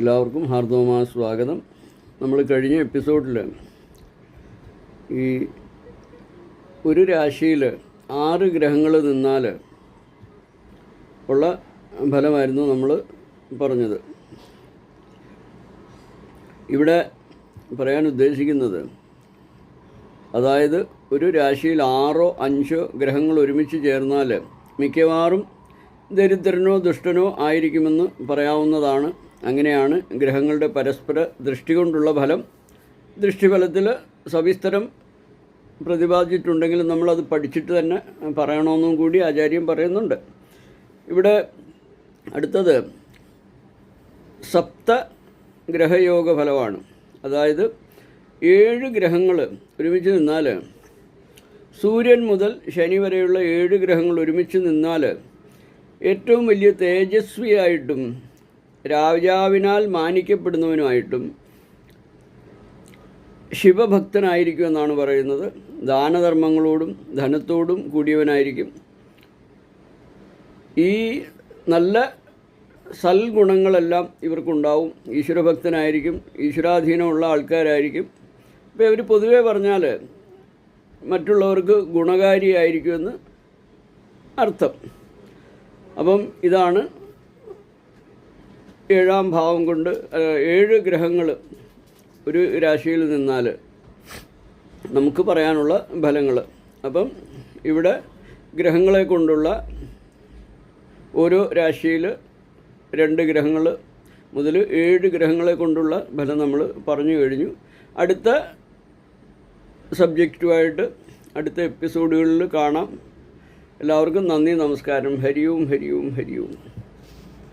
എല്ലാവർക്കും ഹാർദവമായ സ്വാഗതം. നമ്മൾ കഴിഞ്ഞ എപ്പിസോഡിൽ ഈ ഒരു രാശിയിൽ 6 ഗ്രഹങ്ങൾ നിന്നാൽ ഉള്ള ഫലമായിരുന്നു നമ്മൾ പറഞ്ഞത്. ഇവിടെ പറയാൻ ഉദ്ദേശിക്കുന്നത്, അതായത് ഒരു രാശിയിൽ 6 or 5 ഗ്രഹങ്ങൾ ഒരുമിച്ച് ചേർന്നാൽ മിക്കവാറും ദരിദ്രനോ ദുഷ്ടനോ ആയിരിക്കുമെന്ന് പറയാവുന്നതാണ്. അങ്ങനെയാണ് ഗ്രഹങ്ങളുടെ പരസ്പര ദൃഷ്ടി കൊണ്ടുള്ള ഫലം. ദൃഷ്ടിഫലത്തിൽ സവിസ്തരം പ്രതിപാദിച്ചിട്ടുണ്ടെങ്കിലും നമ്മളത് പഠിച്ചിട്ട് തന്നെ പറയണമെന്നും കൂടി ആചാര്യം പറയുന്നുണ്ട്. ഇവിടെ അടുത്തത് സപ്ത ഗ്രഹയോഗ ഫലമാണ്. അതായത് 7 ഗ്രഹങ്ങൾ ഒരുമിച്ച് നിന്നാൽ, സൂര്യൻ മുതൽ ശനി വരെയുള്ള 7 ഗ്രഹങ്ങൾ ഒരുമിച്ച് നിന്നാൽ ഏറ്റവും വലിയ തേജസ്വിയായിട്ടും രാജാവിനാൽ മാനിക്കപ്പെടുന്നവനുമായിട്ടും ശിവഭക്തനായിരിക്കുമെന്നാണ് പറയുന്നത്. ദാനധർമ്മങ്ങളോടും ധനത്തോടും കൂടിയവനായിരിക്കും. ഈ നല്ല സൽഗുണങ്ങളെല്ലാം ഇവർക്കുണ്ടാവും. ഈശ്വരഭക്തനായിരിക്കും, ഈശ്വരാധീനമുള്ള ആൾക്കാരായിരിക്കും. ഇപ്പോൾ ഇവർ പൊതുവെ പറഞ്ഞാൽ മറ്റുള്ളവർക്ക് ഗുണകാരിയായിരിക്കുമെന്ന് അർത്ഥം. അപ്പം ഇതാണ് 7ാം ഭാവം കൊണ്ട് 7 ഗ്രഹങ്ങൾ ഒരു രാശിയിൽ നിന്നാൽ നമുക്ക് പറയാനുള്ള ഫലങ്ങൾ. അപ്പം ഇവിടെ ഗ്രഹങ്ങളെ കൊണ്ടുള്ള ഓരോ രാശിയിൽ 2 ഗ്രഹങ്ങൾ മുതൽ 7 ഗ്രഹങ്ങളെ കൊണ്ടുള്ള ഫലം നമ്മൾ പറഞ്ഞു കഴിഞ്ഞു. അടുത്ത സബ്ജക്റ്റുമായിട്ട് അടുത്ത എപ്പിസോഡുകളിൽ കാണാം. എല്ലാവർക്കും നന്ദി, നമസ്കാരം. ഹരി ഓം, ഹരി ഓം, ഹരി ഓം.